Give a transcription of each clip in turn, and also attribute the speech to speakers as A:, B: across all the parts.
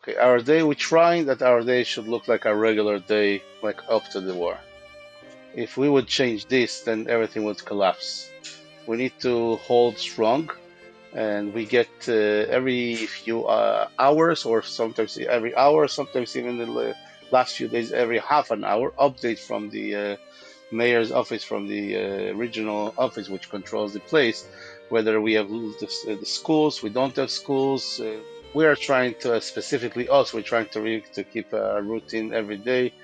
A: Okay, our day, we're trying that our day should look like a regular day, like up to the war. If we would change this, then everything would collapse. We need to hold strong, and we get every few hours, or sometimes every hour, sometimes even the last few days, every half an hour, update from the mayor's office, from the regional office, which controls the place, whether we have the schools, we don't have schools. We are trying to, specifically us, we're trying to keep a routine every day,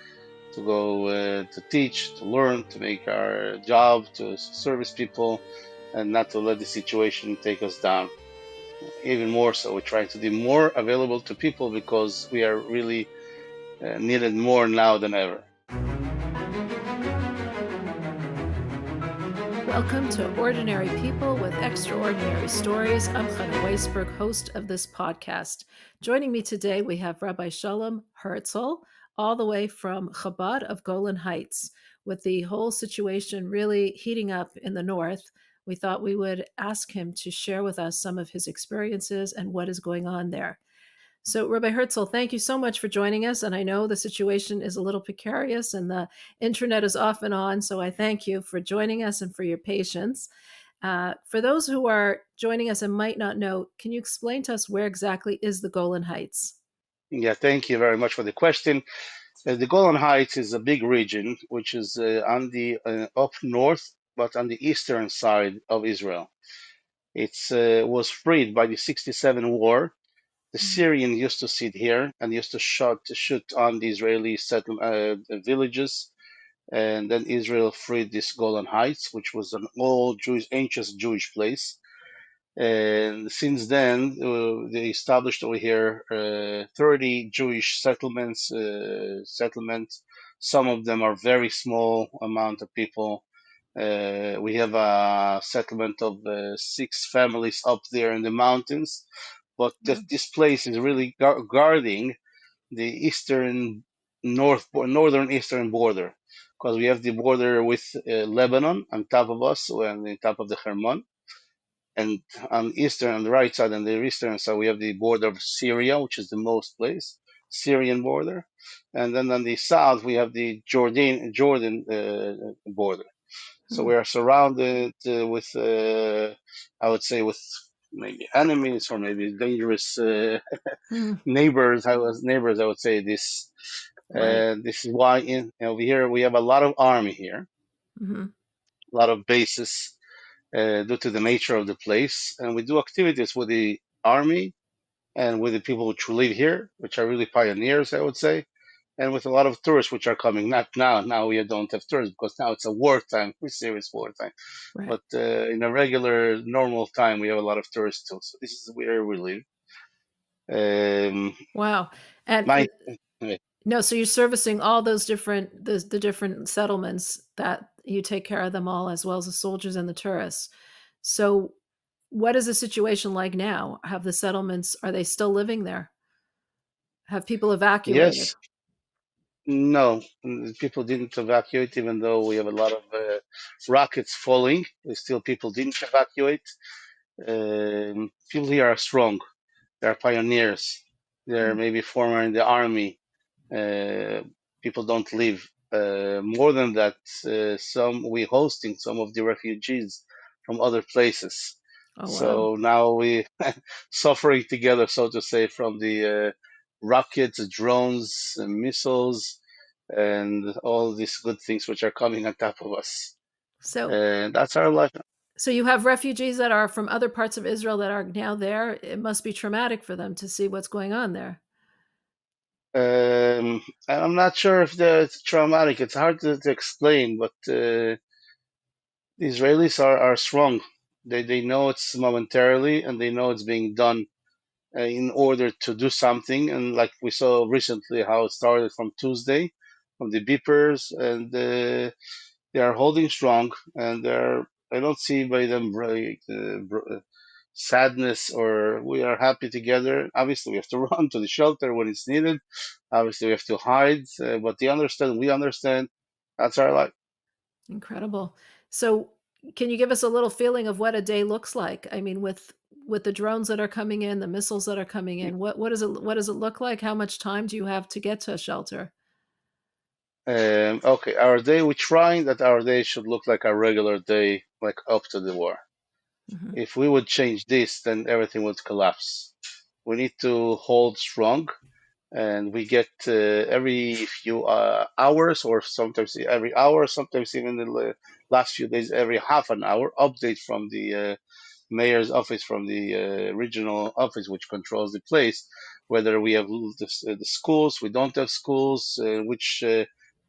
A: to go to teach, to learn, to make our job, to service people, and not to let the situation take us down. Even more so, we're trying to be more available to people because we are really needed more now than ever.
B: Welcome to Ordinary People with Extraordinary Stories. I'm Chana Weisberg, host of this podcast. Joining me today, we have Rabbi Sholom Hertzel, all the way from Chabad of Golan Heights. With the whole situation really heating up in the north, we thought we would ask him to share with us some of his experiences and what is going on there. So, Rabbi Hertzel, thank you so much for joining us. And I know the situation is a little precarious and the internet is off and on. So I thank you for joining us and for your patience. For those who are joining us and might not know, can you explain to us where exactly is the Golan Heights?
A: Yeah, thank you very much for the question. The Golan Heights is a big region which is on the up north, but on the eastern side of Israel. It was freed by the '67 war. The Syrians used to sit here and used to shoot on the Israeli villages, and then Israel freed this Golan Heights, which was an old Jewish, ancient Jewish place. And since then, they established over here 30 Jewish settlements. Some of them are very small amount of people. We have a settlement of 6 families up there in the mountains, but this place is really guarding the northern eastern border, because we have the border with Lebanon on top of us, and on top of the Hermon, and on the right side and the eastern side we have the border of Syria, which is the most place, Syrian border, and then on the south we have the Jordan border. So we are surrounded with, I would say, with maybe enemies or maybe dangerous neighbors. I would say this.
B: Right.
A: This is why over here we have a lot of army here,
B: Mm-hmm.
A: a lot of bases due to the nature of the place. And we do activities with the army and with the people which live here, which are really pioneers, I would say, and with a lot of tourists which are coming. Not now. Now we don't have tourists because now it's a wartime, serious wartime.
B: Right.
A: But in a regular, normal time, we have a lot of tourists too. So this is where we live.
B: Wow. And
A: My
B: no, so you're servicing all those different the different settlements that you take care of them all, as well as the soldiers and the tourists. So what is the situation like now? Have the settlements, are they still living there? Have people evacuated?
A: Yes, no, people didn't evacuate, even though we have a lot of rockets falling. Still, people didn't evacuate. People here are strong. They're pioneers. They're maybe former in the army. Uh, People don't leave. More than that, we hosting some of the refugees from other places.
B: Oh, wow.
A: So now we suffering together, so to say, from the rockets, drones, and missiles, and all these good things which are coming on top of us.
B: So
A: And that's our life.
B: so you have refugees that are from other parts of Israel that are now there. It must be traumatic for them to see what's going on there.
A: I'm not sure if it's traumatic. It's hard to explain, but the Israelis are strong. They know it's momentarily, and they know it's being done in order to do something. And like we saw recently, how it started from Tuesday, from the beepers, and they are holding strong. And they're I don't see by them sadness, or we are happy together. Obviously, we have to run to the shelter when it's needed. Obviously, we have to hide, but they understand. We understand. That's our life.
B: Incredible. So Can you give us a little feeling of what a day looks like? I mean, with the drones that are coming in, the missiles that are coming in, what does it look like? How much time do you have to get to a shelter?
A: Okay, our day, we're trying that our day should look like a regular day, like up to the war.
B: Mhm.
A: If we would change this, then everything would collapse. We need to hold strong, and we get every few hours, or sometimes every hour, sometimes even the last few days, every half an hour, update from the mayor's office, from the regional office, which controls the place, whether we have the schools, we don't have schools, which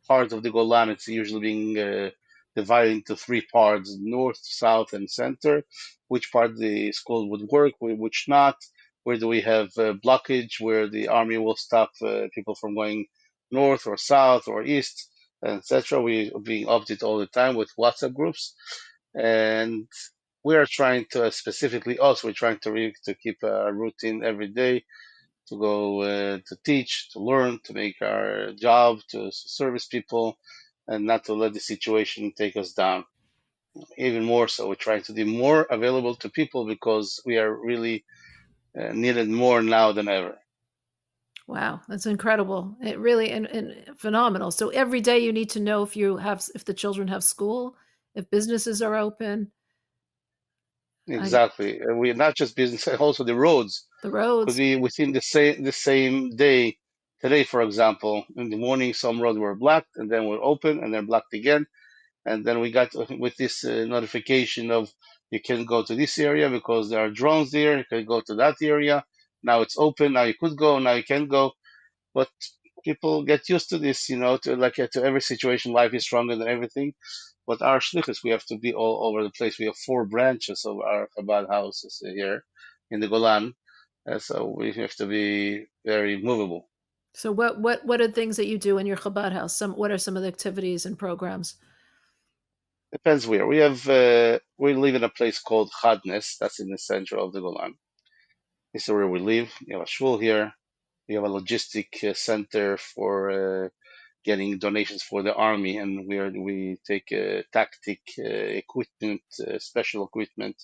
A: part of the Golan it's usually being divided into three parts: north, south, and center. Which part the school would work, which not? Where do we have blockage, where the army will stop people from going north or south or east, etc. We are being updated all the time with WhatsApp groups, and we are trying to specifically us. We're trying to keep a routine every day, to go to teach, to learn, to make our job, to service people, and not to let the situation take us down. Even more so, we're trying to be more available to people because we are really needed more now than ever.
B: Wow, that's incredible. It really and phenomenal. So every day you need to know if the children have school, if businesses are open, I
A: Exactly. We not just business, also the roads
B: the
A: could
B: roads.
A: be within the same day. Today, for example, in the morning, some roads were blocked and then were open and then blocked again. And then we got with this notification of you can go to this area because there are drones there. You can go to that area. Now it's open. Now you could go. Now you can go. But people get used to this, to like to every situation. Life is stronger than everything. But our shlichus, we have to be all over the place. We have four branches of our Chabad houses here in the Golan, so we have to be very movable.
B: So what are things that you do in your Chabad house? What are some of the activities and programs?
A: Depends where. We live in a place called Chadnes. That's in the center of the Golan. This is where we live. We have a shul here. We have a logistic center for getting donations for the army, and we take tactic equipment, special equipment,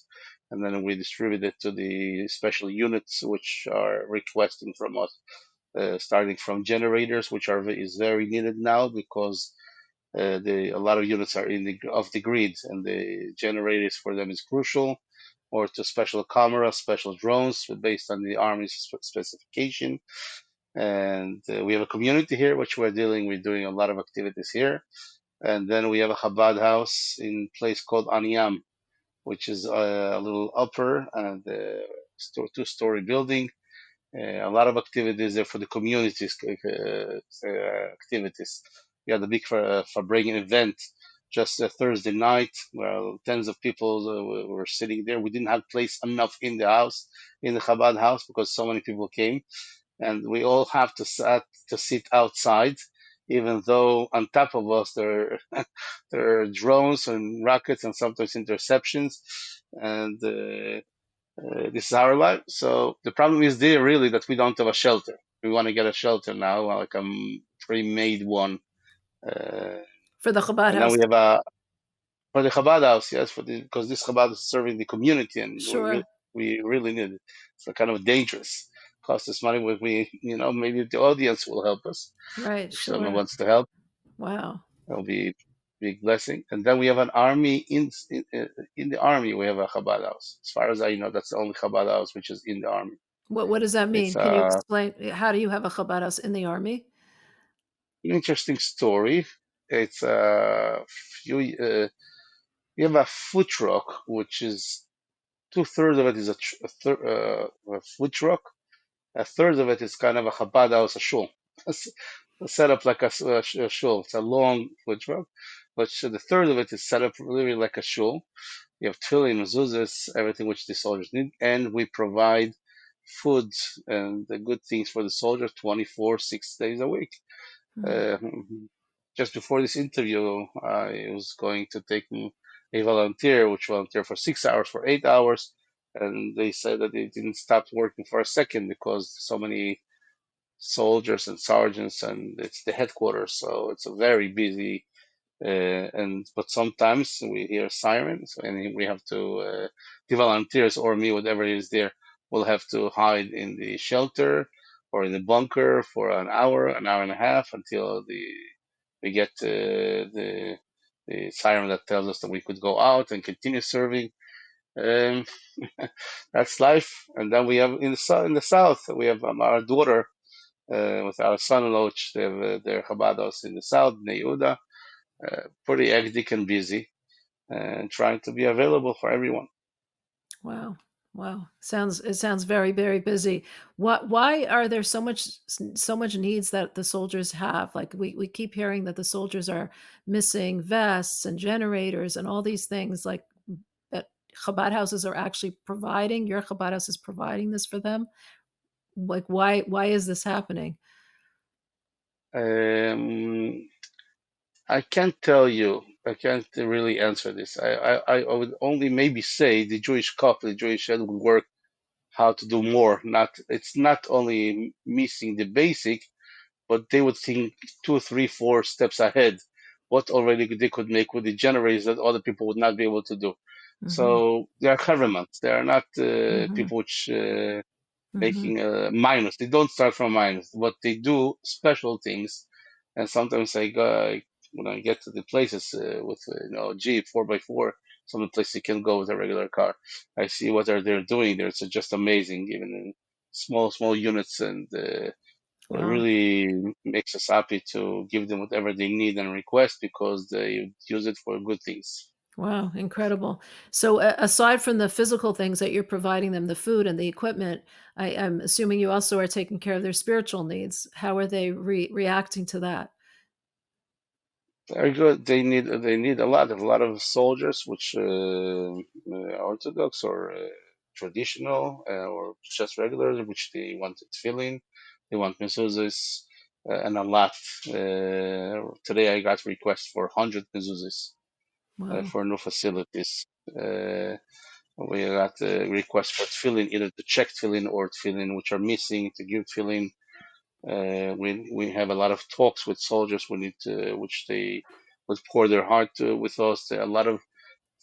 A: and then we distribute it to the special units which are requesting from us. Starting from generators, which are is very needed now because a lot of units are in the off the grid, and the generators for them is crucial. Or to special cameras, special drones based on the army's specification. And we have a community here which we're doing a lot of activities here. And then we have a Chabad house in a place called Aniyam, which is a little upper and two-story building. A lot of activities there for the communities activities. We had a big Farbrengen event just Thursday night where tens of people were sitting there. We didn't have place enough in the house, in the Chabad house, because so many people came, and we all have to sit outside, even though on top of us there are drones and rockets and sometimes interceptions, and this is our life. So the problem is there really that we don't have a shelter. We want to get a shelter now, like a pre-made one, uh,
B: For the Chabad
A: and then
B: house.
A: we have a for the Chabad house, yes, because this Chabad is serving the community, and
B: Sure.
A: we really need it. It's kind of dangerous. Cost us money. Maybe the audience will help us.
B: Right,
A: If someone
B: sure.
A: wants to help,
B: Wow.
A: that'll be a big blessing. And then we have an army in the army. We have a Chabad house. As far as I know, that's the only Chabad house which is in the army.
B: What does that
A: It's
B: mean? Can you explain how do you have a Chabad house in the army?
A: an interesting story. It's a few. We have a food truck, which is two-thirds of it is a food truck. A third of it is kind of a Chabad house, a shul. It's set up like a shul. It's a long food truck, but the third of it is set up really like a shul. We have tefillin, mezuzahs, everything which the soldiers need, and we provide food and the good things for the soldiers 24, 6 days a week.
B: Hmm.
A: Uh, just before this interview, I was going to take a volunteer, which volunteered for 6 hours, for 8 hours, and they said that it didn't stop working for a second because so many soldiers and sergeants, and it's the headquarters, so it's a very busy. But sometimes we hear sirens, and we have to the volunteers or me, whatever is there, will have to hide in the shelter or in the bunker for an hour and a half until we get the siren that tells us that we could go out and continue serving. Um, that's life. And then we have in the south we have our daughter with our son-in-law, which they have their Chabad house in the south, Bnei Yehuda, pretty hectic and busy, and trying to be available for everyone.
B: Wow. Wow. Sounds very, very busy. Why are there so much needs that the soldiers have? Like we keep hearing that the soldiers are missing vests and generators and all these things like that Chabad houses are actually providing, your Chabad house is providing this for them. Like why is this happening?
A: Um, I can't tell you. I can't really answer this. I would only maybe say the Jewish couple, the Jewish head would work how to do more. Not it's not only missing the basic, but they would think two, three, four steps ahead. What already they could make with the generators that other people would not be able to do.
B: Mhm.
A: So they are governments. They are not
B: Mhm.
A: people which
B: Mhm.
A: making a minus. They don't start from minus, but they do special things. And sometimes I go when I get to the places with Jeep 4x4, some of the places you can go with a regular car. I see what are they doing there. It's just amazing, even in small units, and it
B: Wow.
A: really makes us happy to give them whatever they need and request because they use it for good things.
B: Wow, incredible. So, aside from the physical things that you're providing them, the food and the equipment, I'm assuming you also are taking care of their spiritual needs. How are they reacting to that?
A: Very good. They need a lot of soldiers, which Orthodox or traditional or just regular, which they want tefillin, they want mezuzahs, and a lot. Today I got requests for 100 mezuzahs
B: Wow.
A: for new facilities. Uh, we got requests for tefillin, either to check tefillin or tefillin which are missing to give tefillin. We have a lot of talks with soldiers. We need to, which they would pour their heart to, with us. A lot of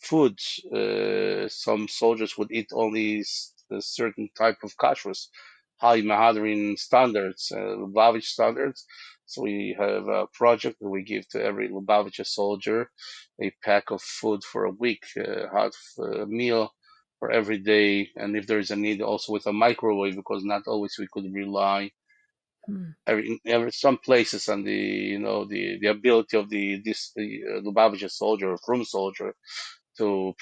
A: foods. Some soldiers would eat only a certain type of kashrus, high Mahadrin standards, Lubavitch standards. So we have a project that we give to every Lubavitch soldier a pack of food for a week, hot meal for every day, and if there is a need, also with a microwave, because not always we could rely
B: Hmm.
A: every some places and the ability of the Lubavitcher soldier or Krum soldier to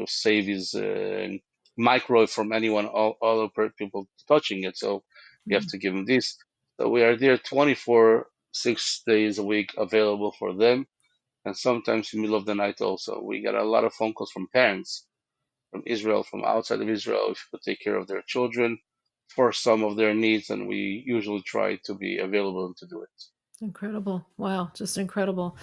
A: save his microwave from anyone all other people touching it. So we have
B: Hmm.
A: to give them this. So we are there 24 6 days a week available for them, and sometimes in the middle of the night also. We get a lot of phone calls from parents from Israel, from outside of Israel, if you could take care of their children for some of their needs, and we usually try to be available to do it.
B: Incredible. Wow, just incredible.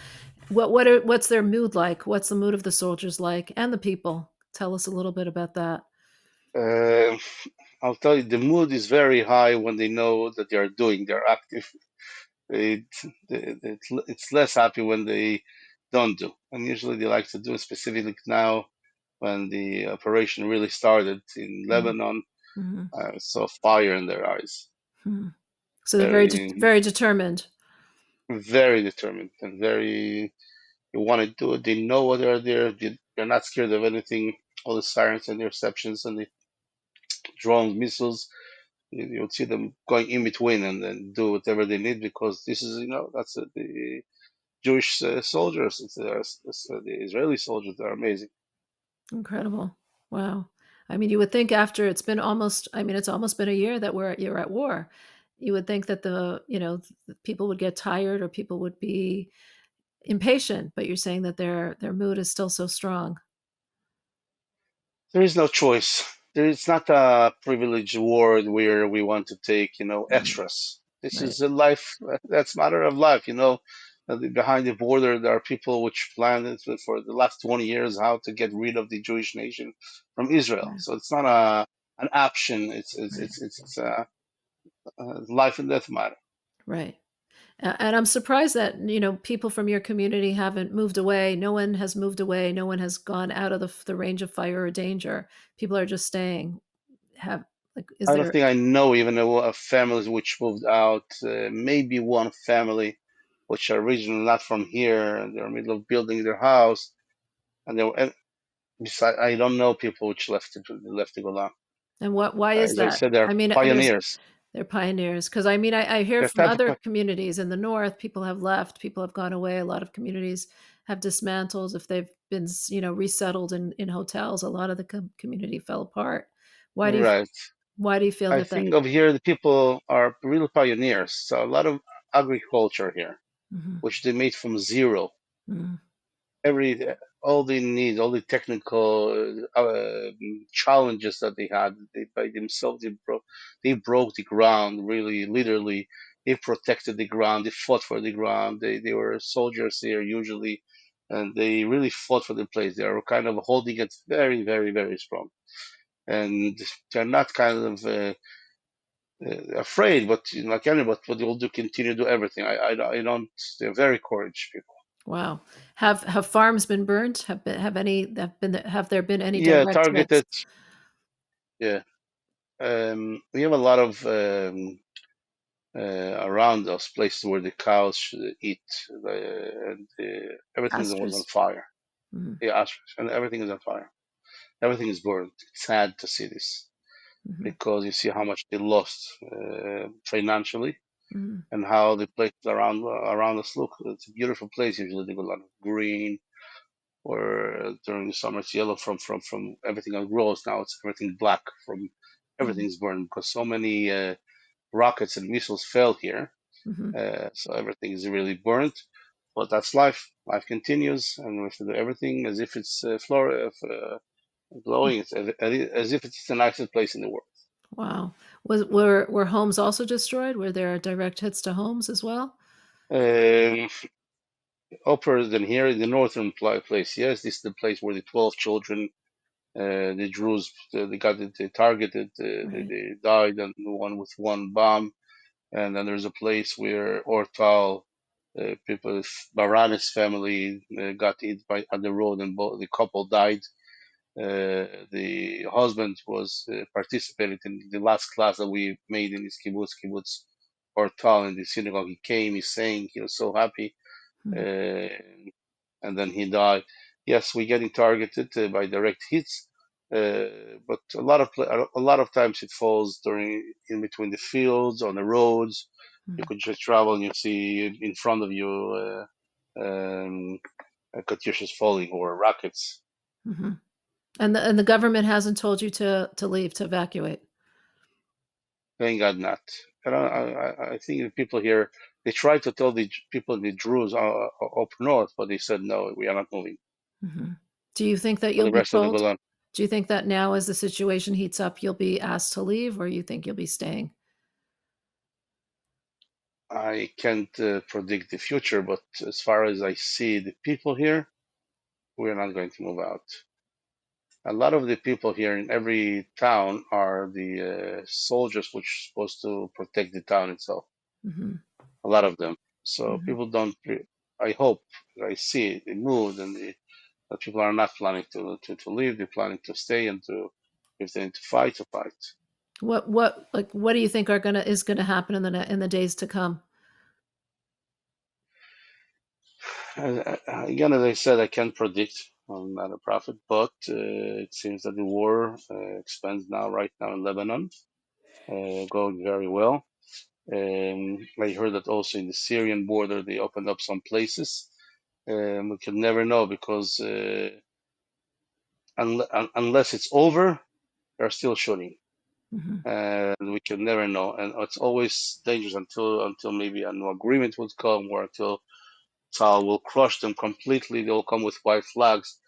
B: What's their mood like? What's the mood of the soldiers like and the people? Tell us a little bit about that.
A: Uh, I'll tell you, the mood is very high when they know that they're active. It, it's less happy when they don't do. And usually they like to do it specifically now when the operation really started in Lebanon.
B: Mm-hmm.
A: I saw fire in their eyes.
B: Hmm. So they're
A: Very,
B: very determined.
A: very determined and very they want to do it. They know what they're there. They're not scared of anything. All the sirens and the receptions and the drones, missiles. You'll see them going in between and then do whatever they need because this is, that's the Jewish soldiers. It's the Israeli soldiers. They're amazing.
B: Incredible. Wow. I mean, you would think after it's been almost, I mean, it's almost been a year that you're at war. You would think that people would get tired or people would be impatient, but you're saying that their mood is still so strong.
A: There is no choice. It's not a privileged world where we want to take,
B: Mm,
A: extras. This
B: right.
A: is a life. That's matter of life. Behind the border, there are people which planned it for the last 20 years how to get rid of the Jewish nation from Israel.
B: Right.
A: So it's not an option. It's
B: Right.
A: life and death matter.
B: Right. And I'm surprised that, people from your community haven't moved away. No one has moved away. No one has gone out of the range of fire or danger. People are just staying. Have like, is
A: I don't
B: there
A: think I know even a families which moved out. Maybe one family, which are originally not from here, and they're in the middle of building their house, and they were. And besides, I don't know people which left to Golan.
B: and why is
A: As I
B: that?
A: said, they're
B: I mean,
A: pioneers.
B: they're pioneers because I mean, I hear
A: They're
B: from
A: type of
B: other communities in the north, people have left, people have gone away. A lot of communities have dismantled. If they've been, resettled in hotels, a lot of the community fell apart. Why do you
A: right.
B: why do you feel
A: I
B: that?
A: think over here the people are real pioneers. So a lot of agriculture here,
B: Mhm,
A: which they made from zero.
B: mhm,
A: Every all they need, all the technical challenges that they had, they by themselves they broke the ground really, literally. They protected the ground. They fought for the ground. They were soldiers here usually, and they really fought for the place. They are kind of holding it very, very, very strong, and they're not kind of afraid, but like anybody, but they'll do continue to do everything. I don't. They're very courage people.
B: wow. Have farms been burnt? Have there been any
A: Yeah,
B: direct hits?
A: targeted. Yeah. We have a lot of around us places where the cows should eat, and everything was on
B: Pastures?
A: fire.
B: Mhm,
A: Yeah, and everything is on fire. Everything is burned. It's sad to see this
B: mhm,
A: because you see how much they lost financially
B: mhm,
A: and how the places around us look. It's a beautiful place. Usually they got a lot of green, or during the summer it's yellow from everything that grows. Now it's everything black from
B: mhm,
A: everything's burned because so many rockets and missiles fell here.
B: mhm.
A: So everything is really burnt. But that's life. Life continues, and we have to do everything as if it's glowing, as if it's the nicest place in the world.
B: Wow. Were homes also destroyed? Were there direct hits to homes as well?
A: Um, Upper than here in the northern place, yes, this is the place where the 12 children, the Druze, they got they targeted,
B: Right.
A: they died, and one with one bomb. And then there's a place where Ortal, people, Baranis family got hit by on the road, and both the couple died. The husband was participated in the last class that we made in this kibbutz Ortal in the synagogue. He came, he's saying he was so happy,
B: Mhm,
A: uh, and then he died. Yes, we're getting targeted by direct hits, but a lot of times it falls during in between the fields on the roads. You
B: mhm,
A: could just travel and you see in front of you katyushas falling or rockets.
B: mhm. And the government hasn't told you to leave, to evacuate?
A: Thank God not. And I think the people here they try to tell the people in the Druze up north, but they said no, we are not moving
B: Mhm. Do you think that
A: for
B: you'll
A: the
B: be
A: rest of the
B: told?
A: Golan.
B: Do you think that now as the situation heats up, you'll be asked to leave, or you think you'll be staying?
A: I can't predict the future, but as far as I see the people here, we're not going to move out. A lot of the people here in every town are the soldiers which are supposed to protect the town itself.
B: Mhm,
A: A lot of them. So
B: mhm,
A: people don't. I hope I see it, they moved, and that people are not planning to leave. They're planning to stay and to if they need to fight to fight.
B: what do you think is gonna happen in the days to come?
A: Again, as I said, I can't predict. I'm not a prophet, but it seems that the war expands now, right now in Lebanon, going very well. I heard that also in the Syrian border they opened up some places. We can never know because unless it's over, they're still shooting,
B: Mhm,
A: and we can never know. And it's always dangerous until maybe an agreement would come, or until Tzal will crush them completely. They'll come with white flags.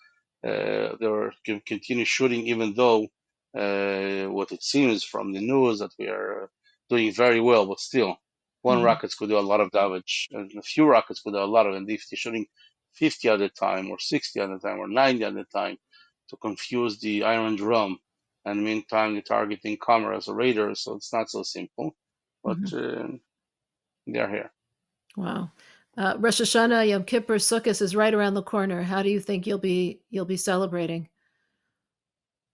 A: They'll continue shooting, even though what it seems from the news that we are doing very well, but still, one
B: mhm,
A: rocket could do a lot of damage, and a few rockets could do a lot of. And if they're shooting 50 at a time, or 60 at a time, or 90 at a time, to confuse the Iron Drum, and meantime they're targeting cameras or radars, so it's not so simple. But
B: mhm.
A: they're here.
B: Wow. Rosh Hashanah, Yom Kippur, Sukkot is right around the corner. How do you think you'll be celebrating?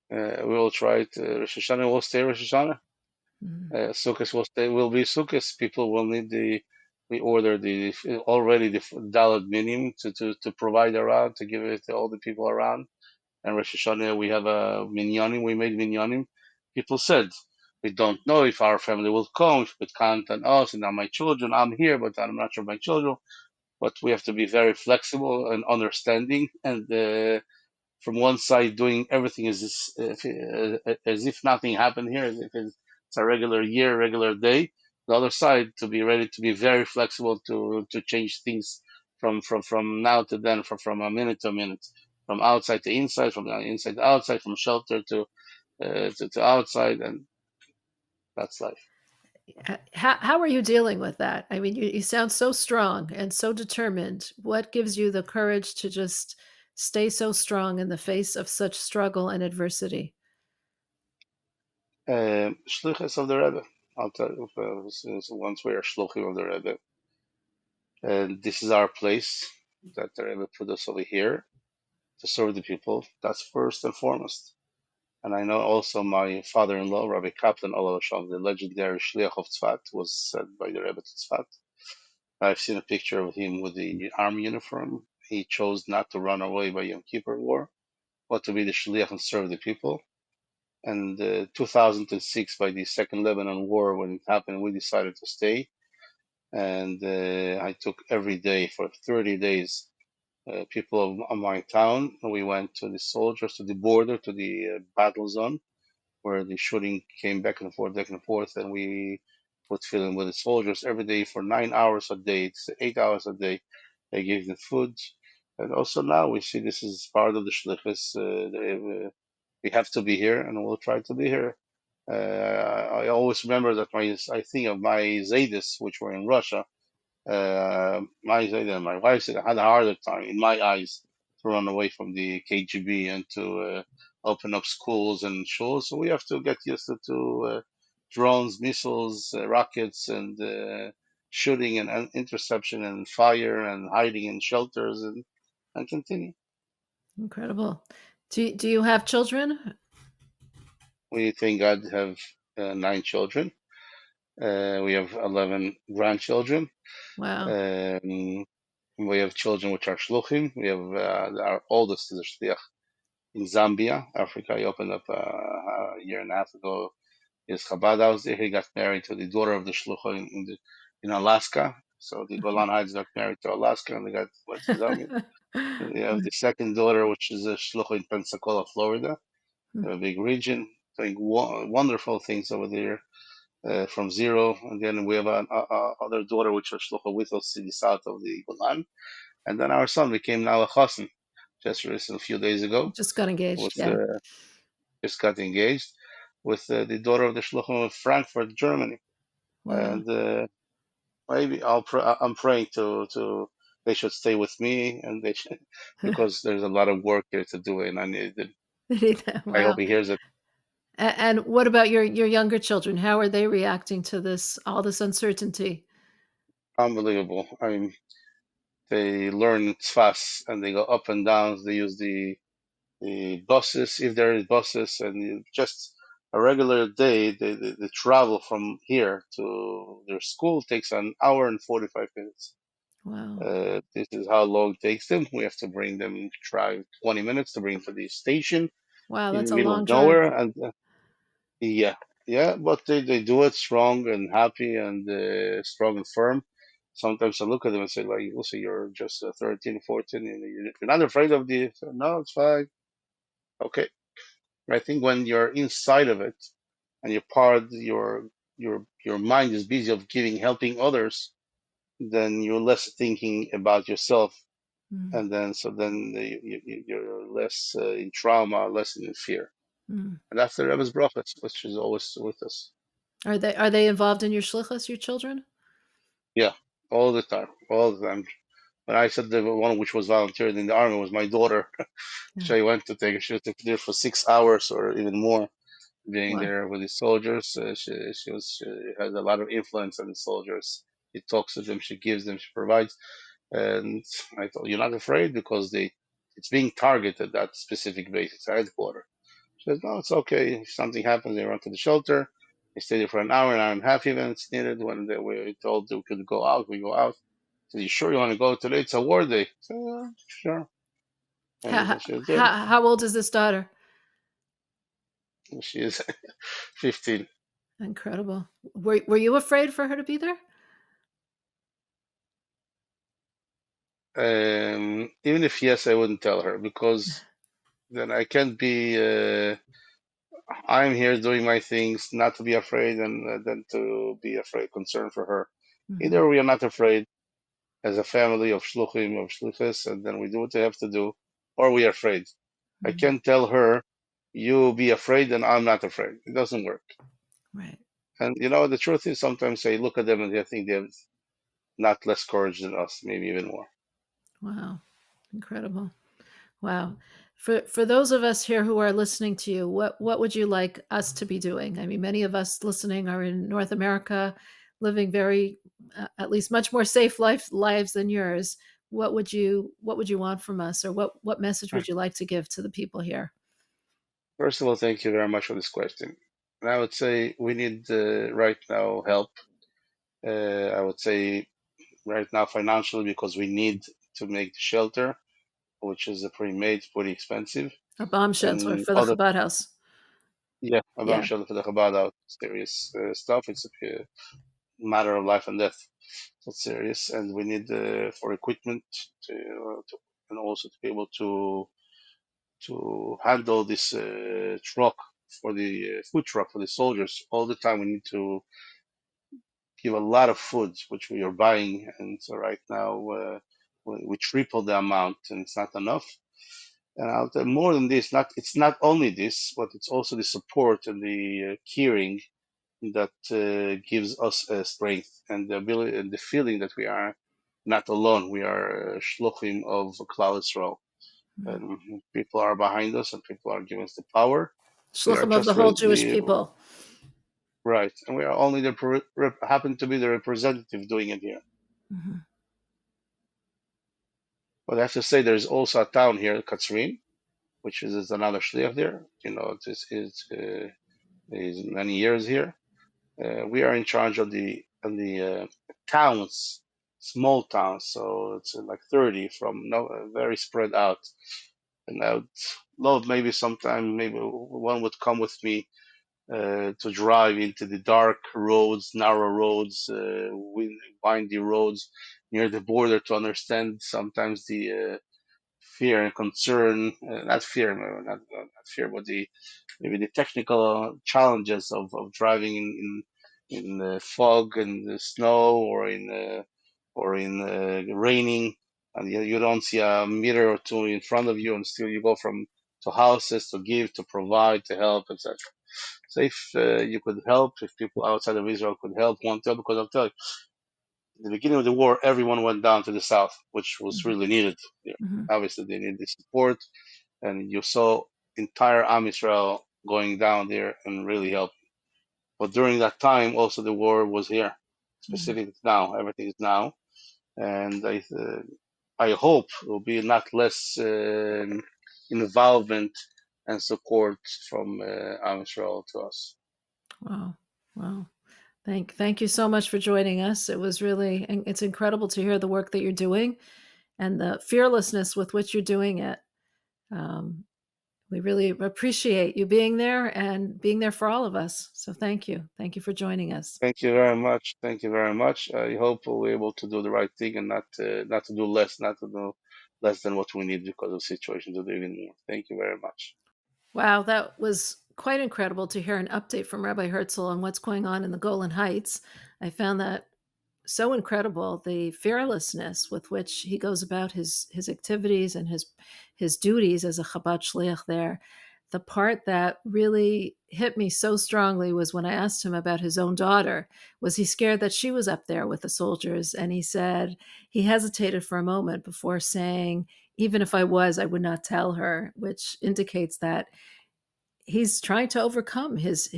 A: We will try it. Rosh Hashanah will stay Rosh Hashanah.
B: Mhm.
A: Sukkot will be Sukkot. People will need the. We ordered the already the dollar minimum to provide around to give it to all the people around. And Rosh Hashanah we have a minyanim. We made minyanim. People said we don't know if our family will come, if it can't and us and now my children. I'm here, but I'm not sure my children. But we have to be very flexible and understanding and. From one side doing everything as if nothing happened here, as if it's a regular year, regular day. The other side to be ready to be very flexible to change things from now to then, from a minute to a minute, from outside to inside, from inside to outside, from shelter to outside, and that's life.
B: How are you dealing with that? I mean, you sound so strong and so determined. What gives you the courage to just stay so strong in the face of such struggle and adversity?
A: Shlichus of the Rebbe. I'll tell you, once we are shluchim of the Rebbe, and this is our place that the Rebbe put us over here to serve the people. That's first and foremost. And I know also my father-in-law, Rabbi Kaplan, Allah Shalom, the legendary Shliach of Tzfat, was sent by the Rebbe to Tzfat. I've seen a picture of him with the army uniform. He chose not to run away by Yom Kippur War, but to be the Shliach and serve the people. And 2006, by the Second Lebanon War, when it happened, we decided to stay. And I took every day for 30 days people of my town. We went to the soldiers, to the border, to the battle zone, where the shooting came back and forth, and we would fill in with the soldiers every day for 9 hours a day. It's 8 hours a day. They gave them food, and also now we see this is part of the shlichus. We have to be here, and we'll try to be here. I always remember that I think of my Zaydis, which were in Russia, my wife said I had a harder time, in my eyes, to run away from the KGB and to open up schools and schools. So we have to get used to drones, missiles, rockets, and shooting and interception and fire and hiding in shelters and continue.
B: Incredible. Do you have children?
A: We thank God have 9 children. We have 11 grandchildren.
B: Wow.
A: Um, we have children which are shluchim. We have our oldest is a shliach in Zambia, Africa. He opened up a year and a half ago his Chabad house there. He got married to the daughter of the shlucha in Alaska. So the Golan Heights got married to Alaska, and they got went to Zambia. We have the second daughter, which is a shlucha in Pensacola, Florida, a big region, doing wonderful things over there. From zero, and then we have other daughter which is shlucha with us in the south of the Golan, and then our son became now a chassan just recently, a few days ago,
B: Just got engaged.
A: with
B: Yeah.
A: just got engaged with the daughter of the shluchim of Frankfurt, Germany,
B: Wow.
A: and maybe I'm praying to they should stay with me, and they should, because there's a lot of work here to do, and I hope
B: Wow.
A: he hears it.
B: And what about your younger children? How are they reacting to all this uncertainty?
A: Unbelievable. I mean, they learn tzfas and they go up and down. They use the buses, if there is buses, and just a regular day, the travel from here to their school takes an hour and 45 minutes.
B: Wow.
A: This is how long it takes them. We have to bring them, try 20 minutes to bring them to the station
B: Wow,
A: in the
B: that's a
A: middle
B: long
A: of
B: drive.
A: nowhere. And yeah, yeah, but they do it strong and happy and strong and firm. Sometimes I look at them and say, like, listen, you're just 13, 14, and you're not afraid of the, no, it's fine. Okay. I think when you're inside of it and you're part, your mind is busy of giving, helping others, then you're less thinking about yourself,
B: Mm,
A: and then you're less in trauma, less in fear,
B: mm.
A: and that's the Rebbe's brachas, which is always with us.
B: Are they involved in your shlichus, your children?
A: Yeah, all the time, all the time. When I said the one which was volunteered in the army was my daughter.
B: Yeah.
A: She went to take. She was there for 6 hours or even more being
B: Wow.
A: there with the soldiers. She has a lot of influence on the soldiers. She talks to them, she gives them, she provides. And I thought, you're not afraid because it's being targeted at specific base, it's a headquarters. She says, no, it's okay. If something happens, they run to the shelter. They stay there for an hour and a half even it's needed. When we told we could go out, we go out. So you sure you want to go today? It's a war day. So sure. And she was good.
B: How old is this daughter?
A: She is 15.
B: Incredible. Were you afraid for her to be there?
A: Even if yes, I wouldn't tell her because then I can't be. I'm here doing my things, not to be afraid, and then to be afraid, concerned for her.
B: Mm-hmm.
A: Either we are not afraid as a family of shluchim of shluchas, and then we do what they have to do, or we are afraid. I
B: Mm-hmm.
A: can't tell her, you be afraid, and I'm not afraid. It doesn't work.
B: Right.
A: And the truth is, sometimes I look at them and I think they have not less courage than us, maybe even more.
B: Wow. Incredible. Wow. For those of us here who are listening to you, what would you like us to be doing? I mean, many of us listening are in North America, living very, at least much more safe lives than yours. What would you want from us, or what message would you like to give to the people here?
A: First of all, thank you very much for this question. And I would say we need right now help. I would say right now financially because we need to make the shelter, which is a pre-made, pretty expensive,
B: A bomb shelter
A: and
B: for the
A: other
B: Chabad house.
A: yeah, a bomb
B: Yeah.
A: shelter for the Chabad out serious stuff. It's a matter of life and death. It's serious, and we need for equipment to and also to be able to handle this truck for the food truck for the soldiers all the time. We need to give a lot of food, which we are buying, and so right now we triple the amount, and it's not enough. And I'll tell more than this. It's not only this, but it's also the support and the caring that gives us strength and the ability and the feeling that we are not alone. We are shluchim of Klal Yisrael,
B: Mm.
A: and people are behind us, and people are giving us the power. We are
B: Shluchim of the
A: just
B: whole Jewish
A: the
B: people.
A: right, and we are only happen to be the representative doing it here.
B: Mm-hmm.
A: But I have to say, there's also a town here, Katzrin, which is another shliach there. This is many years here. We are in charge of the towns, small towns, so it's like 30 from no very spread out. And I would love maybe sometime maybe one would come with me to drive into the dark roads, narrow roads, windy roads near the border to understand sometimes the fear and concern, not fear, no, not fear, but maybe the technical challenges of driving in the fog and the snow or in raining, and you don't see a meter or two in front of you, and still you go from to houses to give, to provide, to help, etc. So if you could help, if people outside of Israel could help, want to, because I'll tell you, at the beginning of the war, everyone went down to the south, which was really needed. Yeah.
B: Mm-hmm.
A: Obviously, they need the support, and you saw entire Am Israel going down there and really help. But during that time, also the war was here.
B: Mm-hmm.
A: Specifically now, everything is now, and I hope there will be not less involvement and support from Am Israel to us.
B: Wow. Wow. Thank you so much for joining us. It's incredible to hear the work that you're doing and the fearlessness with which you're doing it. Um, we really appreciate you being there and being there for all of us. So thank you. Thank you for joining us.
A: Thank you very much. Thank you very much. I hope we'll be able to do the right thing and not to do less, not to do less than what we need because of situations to do even more. Thank you very much.
B: Wow, that was quite incredible to hear an update from Rabbi Hertzel on what's going on in the Golan Heights. I found that so incredible, the fearlessness with which he goes about his activities and his duties as a Chabad shliach there. The part that really hit me so strongly was when I asked him about his own daughter. Was he scared that she was up there with the soldiers? And he said he hesitated for a moment before saying, even if I was, I would not tell her, which indicates that he's trying to overcome his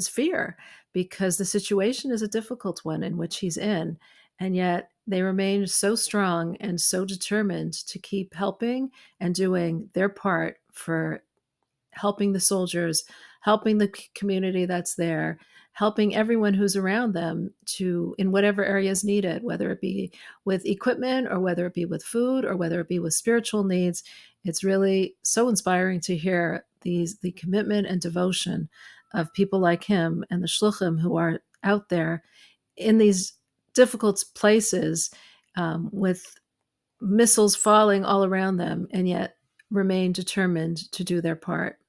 B: fear, because the situation is a difficult one in which he's in. And yet they remain so strong and so determined to keep helping and doing their part for helping the soldiers, helping the community that's there, helping everyone who's around them to in whatever areas needed, whether it be with equipment or whether it be with food or whether it be with spiritual needs. It's really so inspiring to hear the commitment and devotion of people like him and the shluchim who are out there in these difficult places, with missiles falling all around them, and yet remain determined to do their part.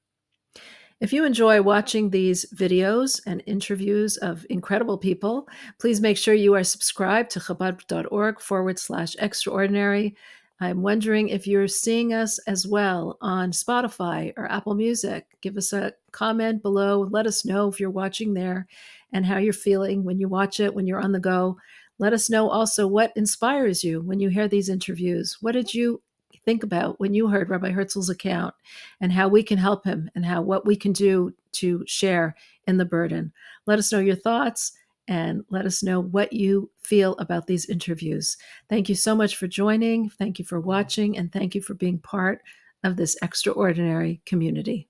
B: If you enjoy watching these videos and interviews of incredible people, please make sure you are subscribed to Chabad.org/extraordinary. I'm wondering if you're seeing us as well on Spotify or Apple Music. Give us a comment below. Let us know if you're watching there and how you're feeling when you watch it, when you're on the go. Let us know also what inspires you when you hear these interviews. What did you think about when you heard Rabbi Hertzel's account, and how we can help him, and what we can do to share in the burden? Let us know your thoughts and let us know what you feel about these interviews. Thank you so much for joining. Thank you for watching, and thank you for being part of this extraordinary community.